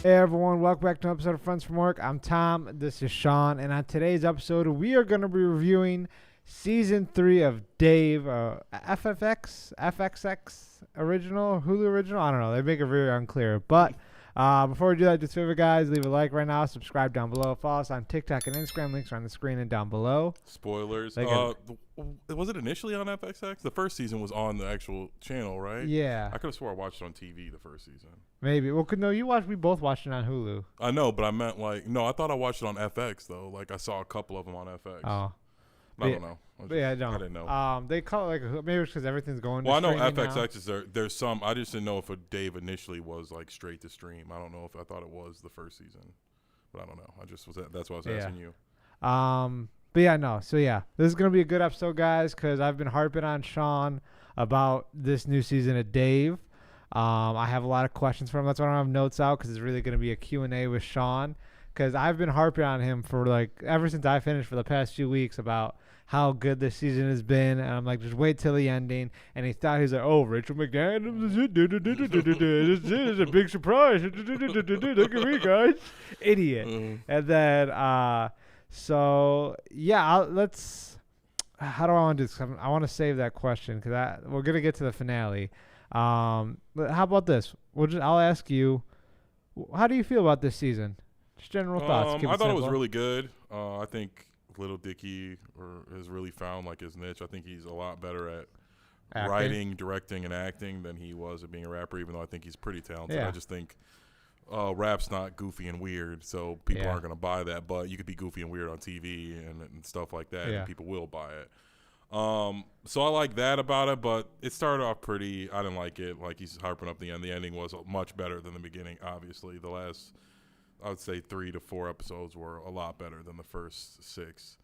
Hey everyone, welcome back to an episode of Friends from Work. I'm Tom, this is Sean, and on today's episode, we are going to be reviewing Season 3 of Dave, FXX original, Hulu original, I don't know, they make it very unclear, but before we do that, just favor guys, leave a like right now, subscribe down below, follow us on TikTok and Instagram, links are on the screen and down below. Spoilers. Was it initially on FXX? The first season was on the actual channel, right? Yeah. I could have swore I watched it on TV the first season. Maybe. Well, no, we both watched it on Hulu. I know, but I meant I thought I watched it on FX though. Like I saw a couple of them on FX. Oh. I don't know. I didn't know. They call it maybe it's because everything's going to Well, I know streaming FXX now. is there. There's some. I just didn't know if Dave initially was like straight to stream. I don't know if I thought it was the first season, but I don't know. I just was. That's why I was asking you. But yeah, no. So yeah, this is gonna be a good episode, guys, because I've been harping on Sean about this new season of Dave. I have a lot of questions for him. That's why I don't have notes out, because it's really gonna be a Q&A with Sean. Because I've been harping on him for ever since I finished for the past few weeks about how good this season has been, and I'm like, just wait till the ending. And he thought he's like, oh, Rachel McAdams is it? This is a big surprise. Look at me, guys, idiot. And then so yeah, let's. How do I want to do this? I want to save that question because we're gonna get to the finale. But how about this? I'll ask you, how do you feel about this season? Just general thoughts. I thought it was really good. I think Little Dicky has really found like his niche. I think he's a lot better at writing, directing, and acting than he was at being a rapper. Even though I think he's pretty talented, I just think rap's not goofy and weird, so people aren't gonna buy that. But you could be goofy and weird on TV and stuff like that, and people will buy it. So I like that about it, but it started off pretty. I didn't like it. Like he's harping up the end. The ending was much better than the beginning. Obviously, the last, I would say 3 to 4 episodes were a lot better than the first 6.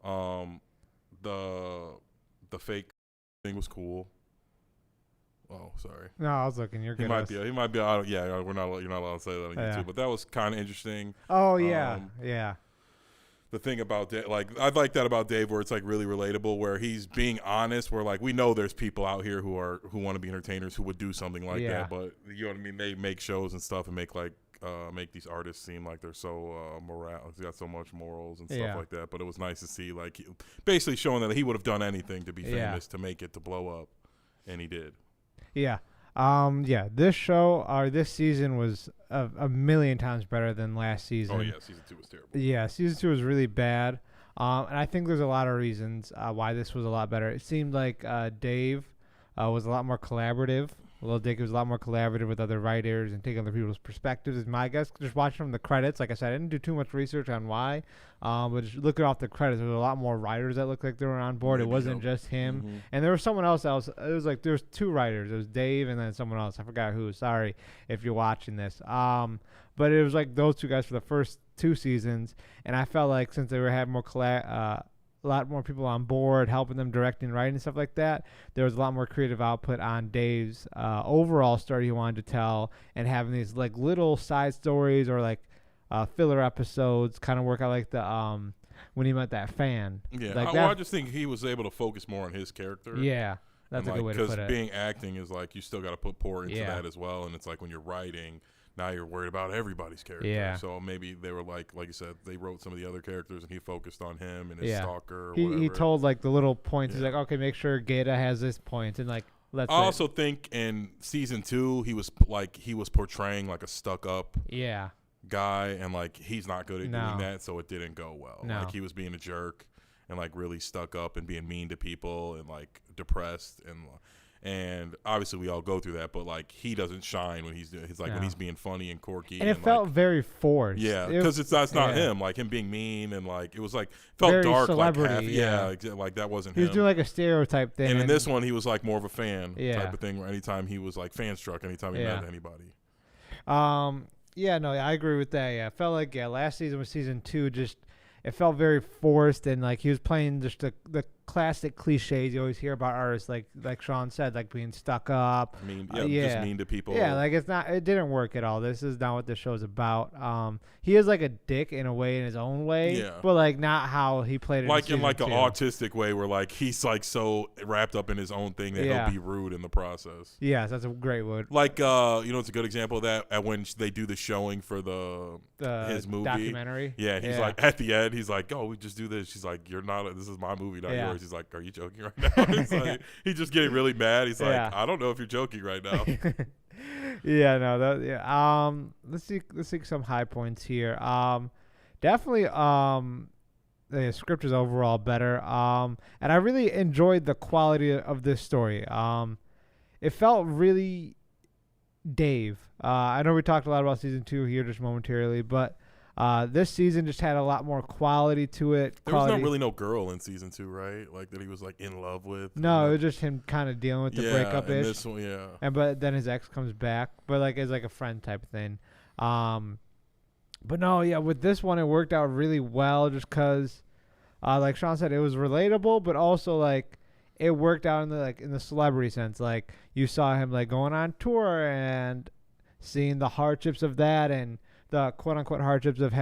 The fake thing was cool. Oh, sorry. No, I was looking. You're good. He might be. You're not allowed to say that on YouTube. But that was kind of interesting. Oh yeah, yeah. The thing about Dave, I like that about Dave, where it's like really relatable, where he's being honest. Where like we know there's people out here who want to be entertainers who would do something like that, but you know what I mean. They make shows and stuff and make these artists seem like they're so they got so much morals and stuff like that. But it was nice to see basically showing that he would have done anything to be famous, to make it, to blow up, and he did. Yeah. This show or this season was a million times better than last season. Oh yeah, season 2 was terrible. Yeah, season 2 was really bad. And I think there's a lot of reasons why this was a lot better. It seemed like Dave was a lot more collaborative. Lil Dicky was a lot more collaborative with other writers and taking other people's perspectives, is my guess. Just watching from the credits, like I said, I didn't do too much research on why, but just looking off the credits, there was a lot more writers that looked like they were on board. It wasn't just him. Mm-hmm. And there was someone else. It was like there was 2 writers. It was Dave and then someone else. I forgot who. Sorry if you're watching this. But it was like those 2 guys for the first 2 seasons, and I felt like since they were having more a lot more people on board, helping them directing, writing, and stuff like that, there was a lot more creative output on Dave's overall story he wanted to tell, and having these like little side stories or filler episodes kind of work out, like the when he met that fan. Yeah, I just think he was able to focus more on his character. Yeah, that's a good way to put it. Because being acting is you still got to pour into that as well, and it's like when you're writing, now you're worried about everybody's character. Yeah. So maybe they were like you said, they wrote some of the other characters and he focused on him and his stalker or whatever. He told the little points. He's like, okay, make sure Gaeta has this point, and I also think in season 2 he was portraying like a stuck up guy, and he's not good at doing that, so it didn't go well. No. He was being a jerk and really stuck up and being mean to people and depressed, and obviously we all go through that, but he doesn't shine when he's when he's being funny and quirky, and it felt very forced. Yeah, because that's not him. Him being mean and it was felt very dark, celebrity. That wasn't him. He was doing a stereotype thing, and in this one he was more of a fan type of thing. Where anytime he was fan struck, anytime he met anybody. I agree with that. Yeah, it felt last season was season 2. Just it felt very forced, and he was playing just the classic cliches you always hear about artists, like Sean said, like being stuck up, just mean to people. Yeah, like it didn't work at all. This is not what this show's about. He is like a dick in a way, in his own way, but like not how he played it. Like in like an autistic way, where like he's like so wrapped up in his own thing that he'll be rude in the process. Yes, that's a great word. Like it's a good example of that at when they do the showing for his movie documentary. Yeah, he's like at the end, he's like, "Oh, we just do this." She's like, "You're not. This is my movie, not yours." He's like, "Are you joking right now?" It's like he's just getting really mad. He's like, "I don't know if you're joking right now." Let's see some high points here. Definitely the script is overall better. And I really enjoyed the quality of this story. It felt really Dave. I know we talked a lot about season 2 here just momentarily, but this season just had a lot more quality to it. There was not really no girl in season 2, right? Like that he was like in love with. No, it was just him kind of dealing with the breakup ish. This one, but then his ex comes back, but like as like a friend type of thing. But no, with this one it worked out really well, just because, like Sean said, it was relatable, but also like it worked out in the celebrity sense. Like you saw him like going on tour and seeing the hardships of that, and the quote unquote hardships of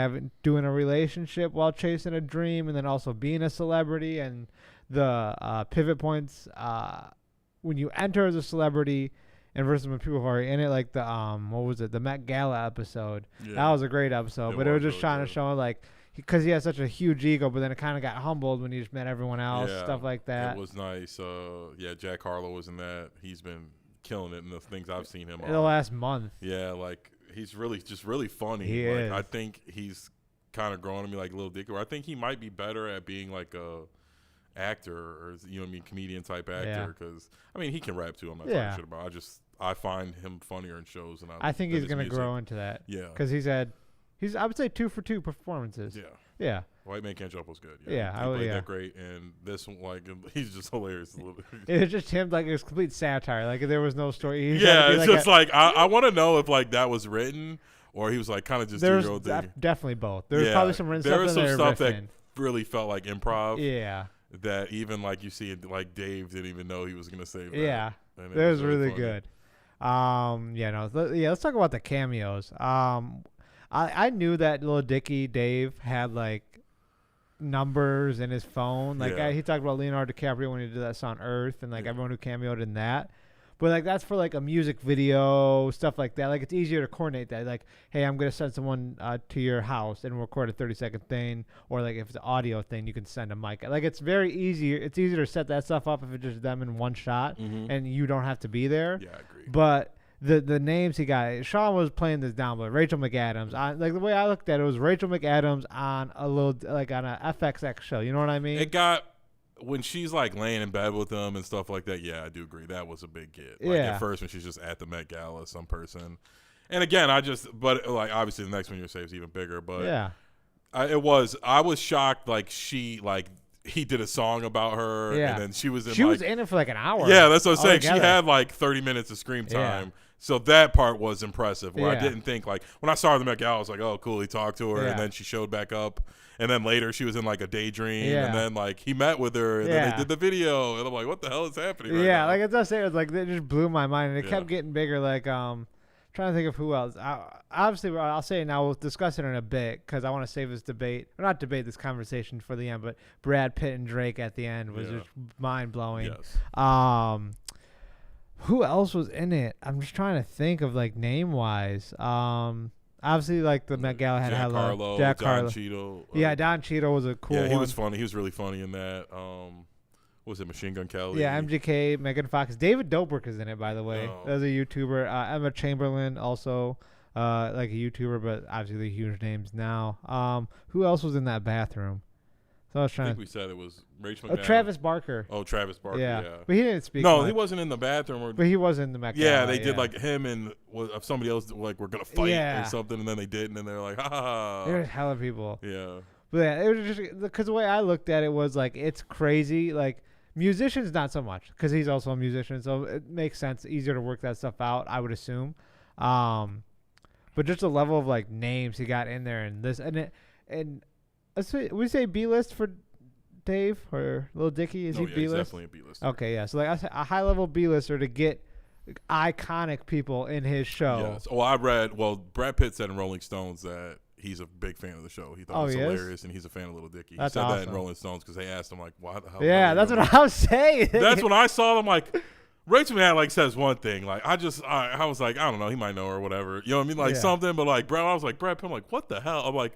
doing a relationship while chasing a dream, and then also being a celebrity, and the pivot points when you enter as a celebrity and versus when people are in it, like the Met Gala episode. That was a great episode, but it was just trying to show like, because he has such a huge ego, but then it kind of got humbled when he just met everyone else, stuff like that. It was nice. Jack Harlow was in that. He's been killing it in the things I've seen him in the last month. Yeah, like he's really funny. He is. I think he's kind of growing to me like Lil Dicky. Or I think he might be better at being like a actor, or comedian type actor. Because he can rap too. I'm not talking shit about. I find him funnier in shows, and I think he's gonna grow into that. Yeah, because I would say 2 for 2 performances. Yeah. White Man Can't Jump was good. He played that great, and this one, like, he's just hilarious. It was just him, like, it was complete satire. Like, there was no story. It's just I want to know if like that was written or he was like kind of just doing his own thing. Definitely both. There's probably some written stuff. There was some stuff that really felt like improv. Yeah. That even like you see, like Dave didn't even know he was gonna say that. Yeah. That was really good. Let's talk about the cameos. I knew that Lil Dicky Dave had like numbers in his phone. Like he talked about Leonardo DiCaprio when he did that song Earth, and like everyone who cameoed in that. But like that's for like a music video, stuff like that. Like it's easier to coordinate that. Like, hey, I'm gonna send someone to your house and record a 30-second thing, or like if it's an audio thing, you can send a mic. Like it's very easy. It's easier to set that stuff up if it's just them in one shot, and you don't have to be there. Yeah, I agree. But the names he got, Sean was playing this down, but Rachel McAdams. Like the way I looked at it was Rachel McAdams on on a FXX show. You know what I mean? It got. When she's like laying in bed with him and stuff like that, I do agree that was a big get. Like at first when she's just at the Met Gala, some person, and again but like obviously the next one you say is even bigger. But I was shocked. Like he did a song about her, and then she was in it for like an hour. Yeah, that's what I'm saying. She had like 30 minutes of screen time. Yeah. So that part was impressive. Where I didn't think like when I saw her in the Met Gala, I was like, oh cool, he talked to her, and then she showed back up. And then later she was in like a daydream, and then like he met with her, and then they did the video, and I'm like, what the hell is happening? Right now? Like as I say, it was like it just blew my mind, and it kept getting bigger. Like trying to think of who else. Obviously, I'll say it now. We'll discuss it in a bit because I want to save this this conversation for the end. But Brad Pitt and Drake at the end was just mind blowing. Yes. Who else was in it? I'm just trying to think of like name wise. Obviously, like the Met Gala had Jack Harlow. Don Cheadle. Don Cheadle was a cool one. Yeah, he was funny. He was really funny in that. What was it, Machine Gun Kelly? Yeah, MGK, Megan Fox. David Dobrik is in it, by the way. As a YouTuber. Emma Chamberlain, also like a YouTuber, but obviously the huge names now. Who else was in that bathroom? So I think we said it was Rachel McAdams. Travis Barker. Oh, Travis Barker, yeah. But he didn't speak. No, he wasn't in the bathroom. But he was in the Met Gala. Yeah, they did like him and somebody else like we're going to fight or something, and then they didn't, and they're like, ha ha ha. There's hella people. Yeah. But it was just because the way I looked at it was like, it's crazy. Like, musicians, not so much, because he's also a musician, so it makes sense. Easier to work that stuff out, I would assume. But just the level of like names he got in there and this, and let's say, we say B-list for Dave or Lil Dicky? Is he he's B-list? Definitely a B-lister. Okay, yeah. So like a high level B-lister to get iconic people in his show. Yes. Oh, I read. Well, Brad Pitt said in Rolling Stones that he's a big fan of the show. He thought it was hilarious, and he's a fan of Lil Dicky. That's he said awesome. that in Rolling Stones because they asked him like, "Why the hell?" Yeah, that's what I was saying. That's when I saw them. Like, Rachel McAdams like says one thing. Like, I was like, I don't know, he might know her or whatever. You know what I mean? Like something, but like, bro, I was like, Brad Pitt. I'm like, what the hell? I'm like.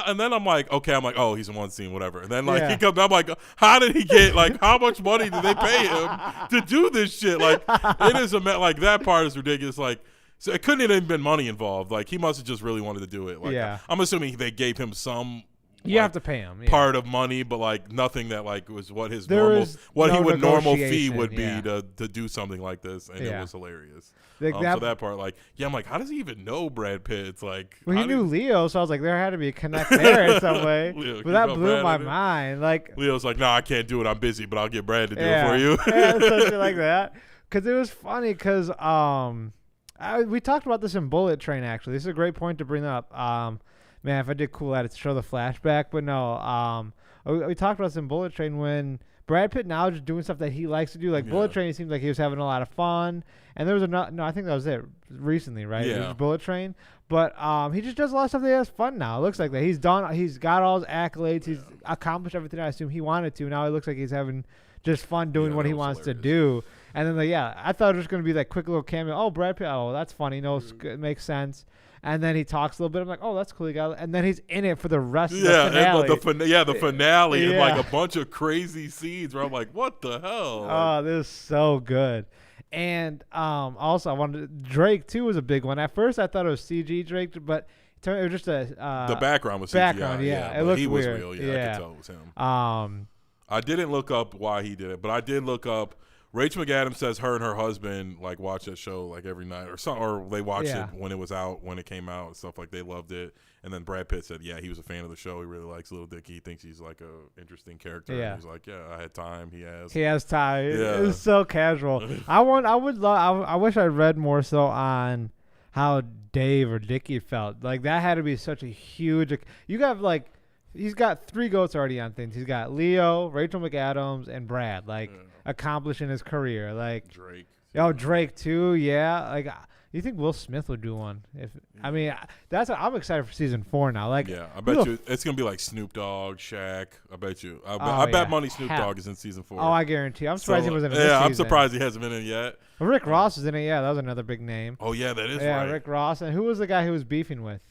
And then I'm like, okay, oh, he's in one scene, whatever. And then like he comes, I'm like, how did he get? Like, how much money did they pay him to do this shit? Like, it is like that part is ridiculous. Like, so it couldn't have even been money involved. Like, he must have just really wanted to do it. Like, I'm assuming they gave him some. You have to pay him part of money, but like nothing that like was what his normal, what he would normal fee would be to do something like this, and it was hilarious. Like so that part, like, I'm like, how does he even know Brad Pitt? It's like, well, he knew Leo, so I was like, there had to be a connect there in some way. But that blew my mind. Like, Leo's like, no, I can't do it. I'm busy, but I'll get Brad to do it for you. Something like that. Because it was funny. Because we talked about this in Bullet Train. Actually, this is a great point to bring up. Man, if I did cool at it to show the flashback, but no. We talked about this in Bullet Train when Brad Pitt now just doing stuff that he likes to do. Like Bullet Train, it seems like he was having a lot of fun. And there was I think that was it recently, right? Yeah. It was Bullet Train. But he just does a lot of stuff that he has fun now. It looks like that. He's got all his accolades. He's accomplished everything I assume he wanted to. Now it looks like he's having just fun doing what he wants to do. And then, I thought it was going to be that quick little cameo. Oh, Brad Pitt. Oh, that's funny. No, it makes sense. And then he talks a little bit. I'm like, oh, that's cool. And then he's in it for the rest of the finale. The finale and like a bunch of crazy scenes where I'm like, what the hell? Oh, this is so good. And also, I wanted Drake too was a big one. At first, I thought it was CG Drake, but it was just the background was CGI. Background, it looked he was weird. real. Yeah, I could tell it was him. I didn't look up why he did it, but I did look up. Rachel McAdams says her and her husband like watch that show like every night or they watched it when it was out, when it came out and stuff. Like they loved it. And then Brad Pitt said, he was a fan of the show. He really likes Lil Dicky. He thinks he's like a interesting character. Yeah. And he's like, I had time. He has time. Yeah. It's so casual. I wish I read more so on how Dave or Dicky felt. Like that had to be such a huge. You got like. He's got 3 goats already on things. He's got Leo, Rachel McAdams, and Brad. Like accomplishing his career. Like Drake. Oh, Drake too. Yeah. Like, you think Will Smith would do one? I'm excited for season 4 now. Like, I bet you it's gonna be like Snoop Dogg, Shaq. I bet you. I bet money Snoop Dogg is in season 4. Oh, I guarantee. I'm surprised he wasn't in this season. I'm surprised he hasn't been in it yet. Well, Rick Ross is in it. Yeah, that was another big name. Oh yeah, that is right. Yeah, Rick Ross. And who was the guy who was beefing with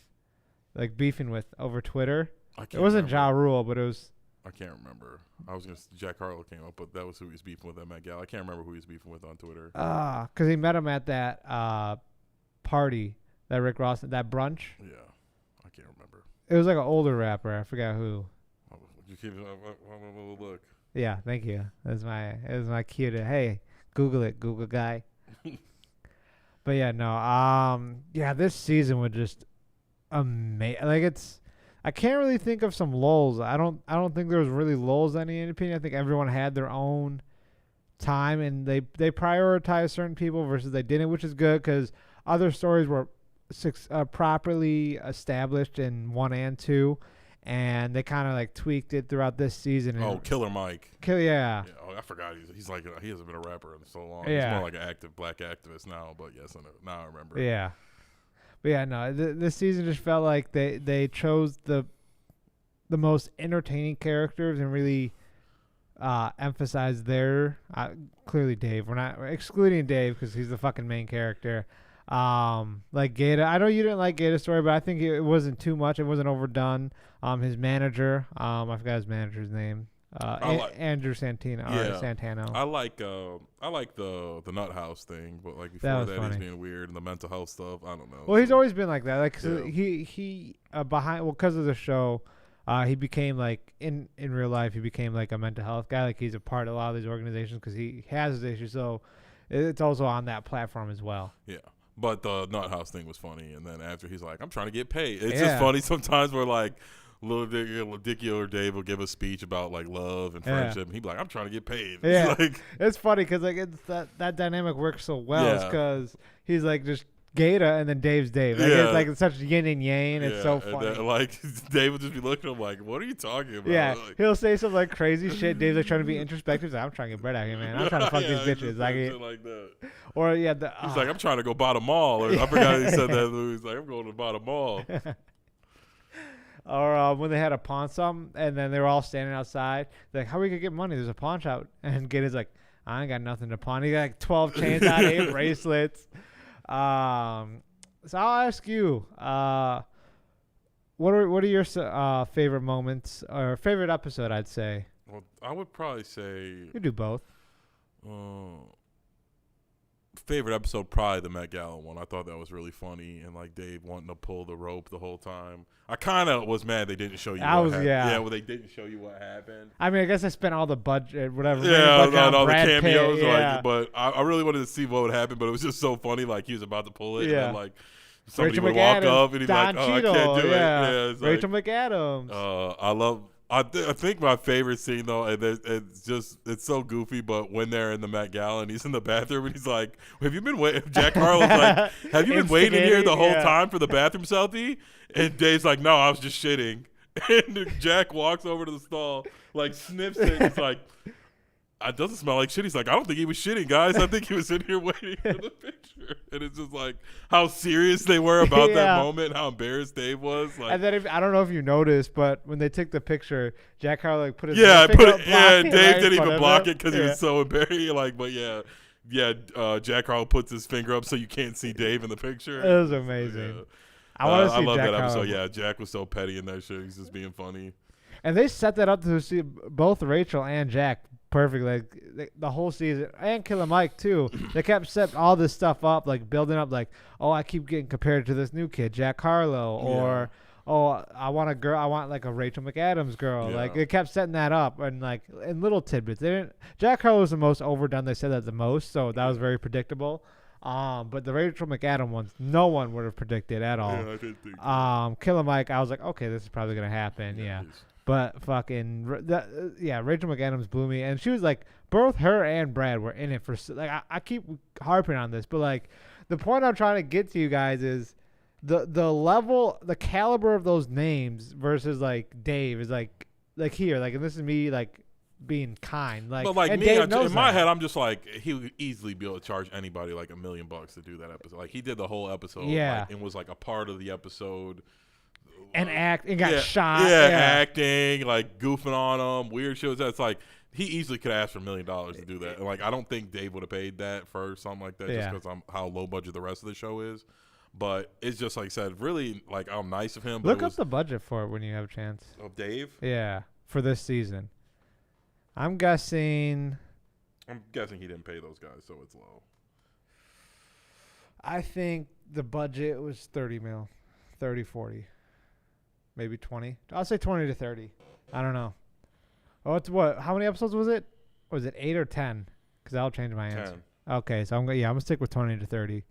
over Twitter? It wasn't Ja Rule, but it was. I can't remember. I was Jack Harlow came up, but that was who he was beefing with at Met Gala. I can't remember who he was beefing with on Twitter. Because he met him at that party that Rick Ross, that brunch. Yeah, I can't remember. It was like an older rapper. I forgot who. You keep a look. Yeah, thank you. It was my cue to Google it, Google guy. But this season was just amazing. Like I can't really think of some lulls. I don't think there was really lulls in any opinion. I think everyone had their own time and they prioritized certain people versus they didn't, which is good because other stories were properly established in 1 and 2, and they kind of like tweaked it throughout this season. Oh, Killer Mike. Yeah. Oh, I forgot. He's like he hasn't been a rapper in so long. Yeah. He's more like an active black activist now. But yes, now I remember. Yeah. But this season just felt like they chose the most entertaining characters and really emphasized their clearly Dave. We're not excluding Dave because he's the fucking main character. Like Gaeta, I know you didn't like Gaeta's story, but I think it wasn't too much. It wasn't overdone. His manager, I forgot his manager's name. Andrew Santino. Yeah. Santano. I like the Nut House thing, but like before that he's being weird and the mental health stuff. I don't know. Well, he's always been like that. Like he because of the show, he became like in real life he became like a mental health guy. Like he's a part of a lot of these organizations because he has his issues. So it's also on that platform as well. Yeah. But the Nut House thing was funny, and then after he's like, "I'm trying to get paid." It's just funny sometimes where like. Lil Dicky or Dave will give a speech about like love and friendship, and he'd be like, "I'm trying to get paid." Yeah, it's funny because like it's that dynamic works so well because he's like just Gaeta, and then Dave's Dave. Like, Yeah. it's like such yin and yang. Yeah, It's so and funny. then, like Dave would just be looking at him like, "What are you talking about?" Yeah, Like, he'll say some like crazy shit. Dave's like trying to be introspective. He's like, I'm trying to get bread out here, man. I'm trying to fuck yeah, these just bitches. shit like that. Or yeah, He's like, I'm trying to go buy the mall. Or I forgot he said that. He's like, I'm going to buy the mall. Or when they had a pawn shop, and then they were all standing outside. They're like, how are we gonna get money? There's a pawn shop, and Gaeta's like, I ain't got nothing to pawn. He got like 12 chains out, 8 bracelets. So I'll ask you, what are your favorite moments or favorite episode? I'd say. Well, I would probably say You do both. Favorite episode, probably the Met Gala one. I thought that was really funny, and like Dave wanting to pull the rope the whole time. I kind of was mad they didn't show you. Yeah, well, they didn't show you what happened. I mean, I guess I spent all the budget, whatever. Yeah, all the Brad cameos. Pitt, yeah. But I really wanted to see what would happen. But it was just so funny. Like he was about to pull it, Yeah. and then like somebody Rachel would walk McAdams, up, and he's Don like, "Oh, Cheadle, I can't do yeah. it." Yeah, it's Rachel like, McAdams. I think my favorite scene though, and it's so goofy, but when they're in the Met Gala and he's in the bathroom and he's like, "Have you been waiting?" Jack Harlow's like, "Have you been waiting here the whole time for the bathroom selfie?" And Dave's like, "No, I was just shitting." And Jack walks over to the stall, like sniffs it. It's like, it doesn't smell like shit. He's like, I don't think he was shitting, guys. I think he was in here waiting for the picture. And it's just like how serious they were about that moment, and how embarrassed Dave was. Like, and then I don't know if you noticed, but when they took the picture, Jack Harlow like put his Dave right didn't even block it because he was so embarrassed. Like, but Jack Harlow puts his finger up so you can't see Dave in the picture. It was amazing. I want to see love Jack that episode. Harlow. Yeah, Jack was so petty in that shit. He's just being funny. And they set that up to see both Rachel and Jack perfectly. Like, the whole season, and Killer Mike too. They kept setting all this stuff up, like building up, like, oh, I keep getting compared to this new kid, Jack Harlow, or oh, I want a girl, I want like a Rachel McAdams girl. Yeah. Like they kept setting that up, and like in little tidbits. They didn't. Jack Harlow was the most overdone. They said that the most, so that was very predictable. But the Rachel McAdams ones, no one would have predicted at all. Yeah, I didn't think so. Killer Mike, I was like, okay, this is probably gonna happen. Yeah. But fucking, Rachel McAdams blew me. And she was like, both her and Brad were in it for, like, I keep harping on this, but like, the point I'm trying to get to you guys is the level, the caliber of those names versus like Dave is like here, like, and this is me, like, being kind. Like, but like and me, Dave knows in my that. head, I'm just like, he would easily be able to charge anybody like $1 million to do that episode. Like, he did the whole episode. Yeah. Like, and was like a part of the episode. And got shot. Acting, like goofing on him, weird shit. That's like he easily could ask for $1 million to do that. And like I don't think Dave would have paid that for something like that just because how low budget the rest of the show is. But it's just like I said, really like how nice of him. But Look up the budget for it when you have a chance. Of Dave? Yeah, for this season. I'm guessing he didn't pay those guys, so it's low. I think the budget was 30 mil, 30, 40. Maybe 20. I'll say 20 to 30. I don't know. Oh, it's what? How many episodes was it? Was it 8 or 10? Because I'll change my answer. 10. Okay, so I'm gonna stick with 20 to 30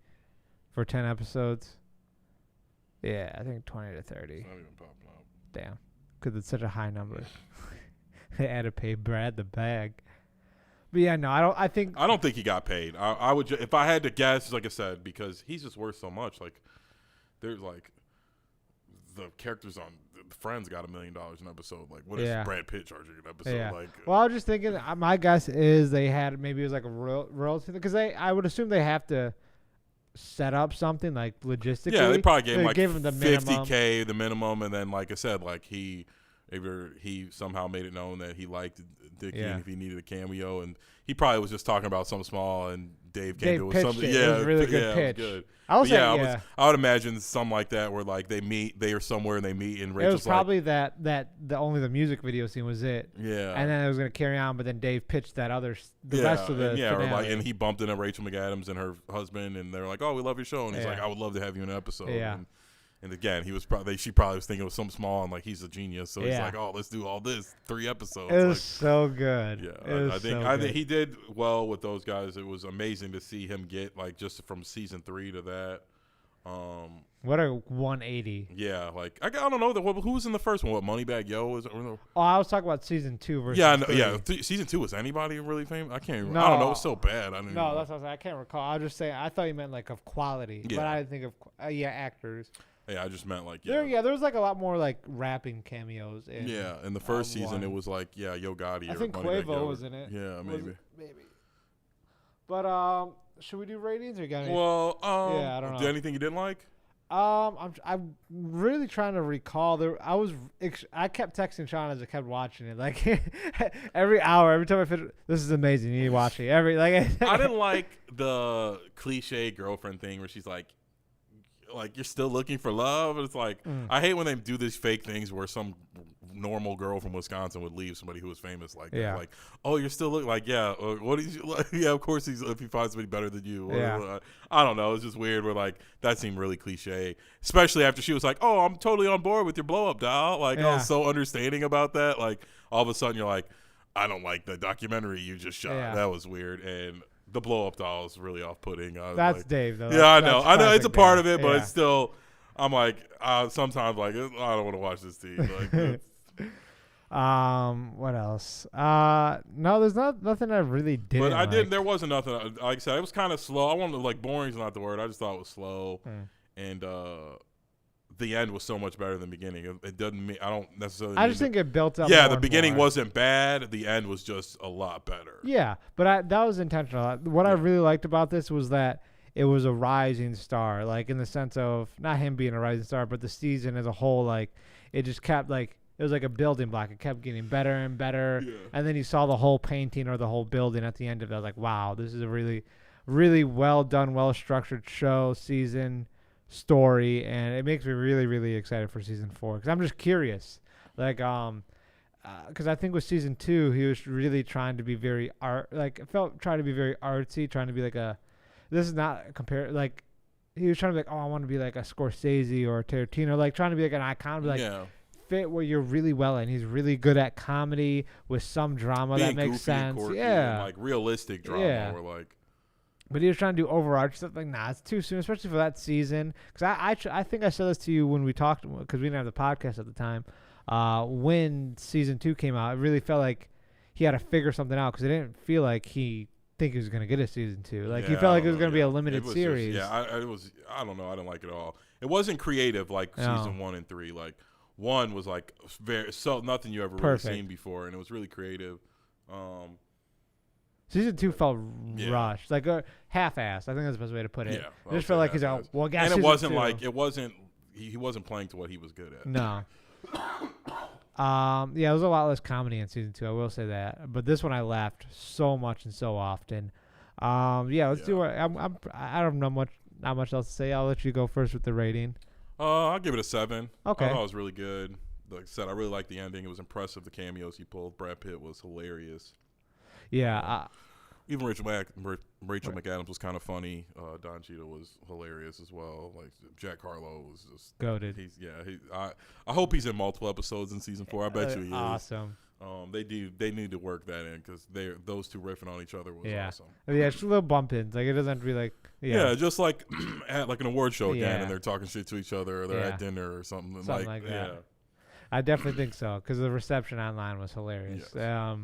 for 10 episodes. Yeah, I think 20 to 30. It's not even popping up. Damn, because it's such a high number. They had to pay Brad the bag. But yeah, no, I don't think he got paid. I would if I had to guess, like I said, because he's just worth so much. Like there's like. The characters on Friends got $1 million an episode. Like, what is Brad Pitt charging an episode? Yeah. Like, well, I was just thinking. My guess is they had maybe it was like a royalty because I would assume they have to set up something like logistically. Yeah, they probably gave him like him the $50K, the minimum, and then like I said, like he somehow made it known that he liked Dickie and if he needed a cameo, and he probably was just talking about something small, and Dave came to something. Yeah, it was a really good pitch. It was good. I would imagine something like that where like they are somewhere and they meet, and Rachel's it was probably that the only the music video scene was it. Yeah. And then it was gonna carry on, but then Dave pitched that the rest of the finale. or like, and he bumped into Rachel McAdams and her husband, and they're like, "Oh, we love your show," and he's like, "I would love to have you in an episode." Yeah. And again, she probably was thinking it was something small, and like he's a genius, so he's like, "Oh, let's do all this 3 episodes." It was so good. Yeah, I think he did well with those guys. It was amazing to see him get like just from season 3 to that. What a 180. Yeah, like I don't know who was in the first one. What Moneybag Yo was? I was talking about season 2 versus. Yeah, season 2 was anybody really famous? I can't. No, I don't know. It was so bad. That's what I was saying. I can't recall. I was just saying. I thought you meant like of quality, but I didn't think of actors. Yeah, I just meant like there was like a lot more like rapping cameos. In the first season it was like Yo Gotti. I think Quavo was in it. Yeah, maybe. But should we do ratings or you got anything? Well, I don't know. Did anything you didn't like? I'm really trying to recall. I kept texting Sean as I kept watching it. Like every hour, every time I finish, this is amazing. You need to watch it. I didn't like the cliche girlfriend thing where she's like you're still looking for love. It's like I hate when they do these fake things where some normal girl from Wisconsin would leave somebody who was famous like that. Like, oh, you're still looking like what is like? Yeah, of course if he finds somebody better than you. I don't know. It's just weird. Where like that seemed really cliche, especially after she was like, oh, I'm totally on board with your blow up doll. Like I was so understanding about that. Like all of a sudden you're like, I don't like the documentary you just shot. That was weird. And the blow up doll is really off putting. That's like, Dave though. I know it's a part of it, but it's still. I'm like sometimes like I don't want to watch this TV. Like, what else? No, there's nothing I really did. But I didn't. There wasn't nothing. Like I said, it was kind of slow. I wanted like boring is not the word. I just thought it was slow, and the end was so much better than the beginning. It doesn't mean I don't necessarily. I just think it built up. Yeah, the beginning wasn't bad. The end was just a lot better. Yeah, but that was intentional. What I really liked about this was that it was a rising star, like in the sense of not him being a rising star, but the season as a whole. Like it just kept like. It was like a building block. It kept getting better and better. Yeah. And then you saw the whole painting or the whole building at the end of it. I was like, wow, this is a really, really well done, well-structured show, season, story. And it makes me really, really excited for season 4. Because I'm just curious. Like, because I think with season 2, he was really trying to be very trying to be very artsy, trying to be like this is not like, he was trying to be like, oh, I want to be like a Scorsese or a Tarantino, like trying to be like an icon, be like, fit where you're really well in. He's really good at comedy with some drama that makes sense. Quirky, and like realistic drama or like. But he was trying to do overarching stuff. Like, nah, it's too soon, especially for that season. Because I think I said this to you when we talked, because we didn't have the podcast at the time. When season 2 came out, it really felt like he had to figure something out because it didn't feel like he was going to get a season 2. Like he felt like it was going to be a limited series. It was. I don't know. I didn't like it at all. It wasn't creative like season 1 and 3. Like. 1 was like nothing you ever really seen before, and it was really creative. Season 2 felt rushed, like half-assed. I think that's the best way to put it. Yeah, it just felt like he's like, well, guys. And it wasn't like he wasn't playing to what he was good at. No. There was a lot less comedy in season 2. I will say that, but this one I laughed so much and so often. Let's do it. I don't know not much else to say. I'll let you go first with the rating. I'll give it a 7. Okay. I thought it was really good. Like I said, I really liked the ending. It was impressive. The cameos he pulled. Brad Pitt was hilarious. Yeah. Even Rachel McAdams was kind of funny. Don Cheadle was hilarious as well. Like Jack Harlow was just goated. I hope he's in multiple episodes in season 4. I bet you he is. Awesome. They need to work that in because those two riffing on each other was awesome. Yeah, just a little bump-ins. Like it doesn't have to be like just like at like an award show again, and they're talking shit to each other, or they're at dinner or something like that. Yeah. I definitely think so because the reception online was hilarious. Yes.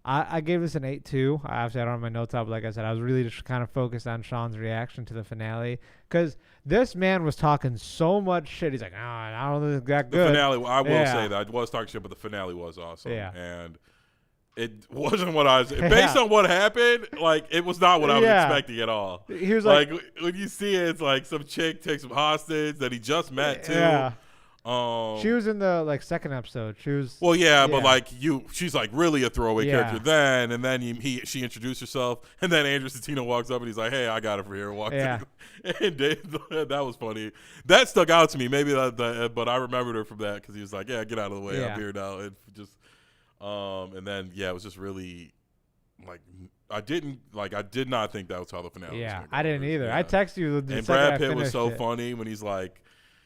I gave this an 8.2. Obviously, I don't have my notes up. Like I said, I was really just kind of focused on Sean's reaction to the finale because this man was talking so much shit. He's like, I don't think it's that good. The finale, I will say that I was talking shit, but the finale was awesome. Yeah. And it wasn't what I was based on what happened. Like it was not what I was expecting at all. He was like when you see it, it's like some chick takes some hostage that he just met too. Yeah. She was in the second episode. She was but she's like really a throwaway character then, and then she introduced herself, and then Andrew Santino walks up and he's like, "Hey, I got it for here." And that was funny. That stuck out to me. Maybe but I remembered her from that because he was like, "Yeah, get out of the way. I'm here now." And just and then it was just really like I did not think that was how the finale was gonna go. I didn't either. I texted you and Brad Pitt was so funny when he's like,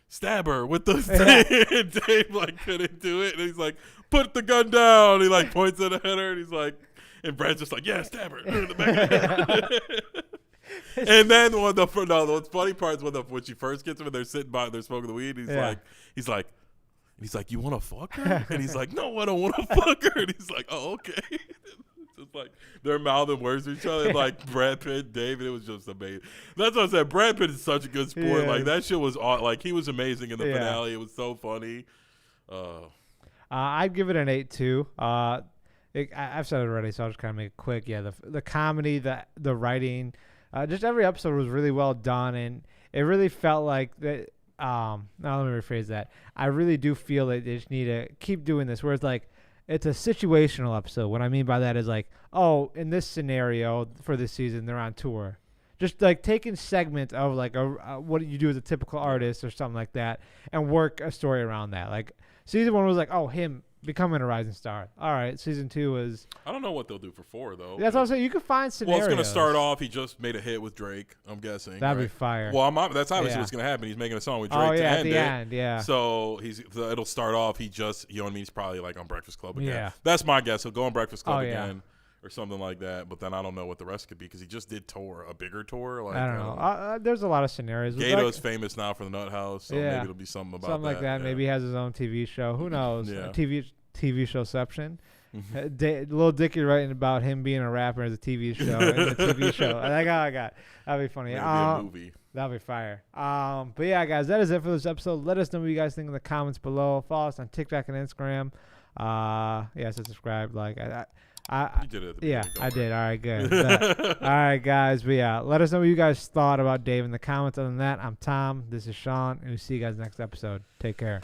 stab her with the thing. And Dave couldn't do it, and he's like, put the gun down. He points it at her, and he's like, and Brad's just like, yeah, stab her in the back of the head. And then the funny part is when she first gets him and they're sitting by, they're smoking the weed. He's like, you want to fuck her? And he's like, no, I don't want to fuck her. And he's like, oh, okay. Just like they're mouthing words to each other, like Brad Pitt, David. It was just amazing. That's what I said. Brad Pitt is such a good sport. Yeah. Like that shit was like he was amazing in the finale. It was so funny. I'd give it an 8 too. I've said it already, so I'll just kind of make it quick. Yeah, the comedy, the writing, just every episode was really well done, and it really felt like that. Now let me rephrase that. I really do feel that they just need to keep doing this, where it's like it's a situational episode. What I mean by that is like, oh, in this scenario for this season, they're on tour. Just like taking segments of like what you do as a typical artist or something like that, and work a story around that. Like season 1 was like, oh, him becoming a rising star. All right, season 2 was. I don't know what they'll do for 4 though. That's what I'm saying. You can find scenarios. Well, it's gonna start off. He just made a hit with Drake. I'm guessing. That'd be fire. Well, that's obviously what's gonna happen. He's making a song with Drake at the end. Yeah. So it'll start off. You know what I mean? He's probably like on Breakfast Club again. Yeah. That's my guess. He'll go on Breakfast Club again. Or something like that, but then I don't know what the rest could be because he just did a bigger tour. Like, I don't know. There's a lot of scenarios. Gato's famous now for the Nut House, so maybe it'll be something about something like that. Yeah. Maybe he has his own TV show. Who knows? Yeah. TV showception. Lil Dicky writing about him being a rapper as a TV show. In the TV show. I got. That'd be funny. Maybe a movie. That'd be fire. But yeah, guys, that is it for this episode. Let us know what you guys think in the comments below. Follow us on TikTok and Instagram. So subscribe. Like you did it at the beginning, I did. All right, good. All right, guys. But yeah, let us know what you guys thought about Dave in the comments. Other than that, I'm Tom. This is Sean, and we'll see you guys next episode. Take care.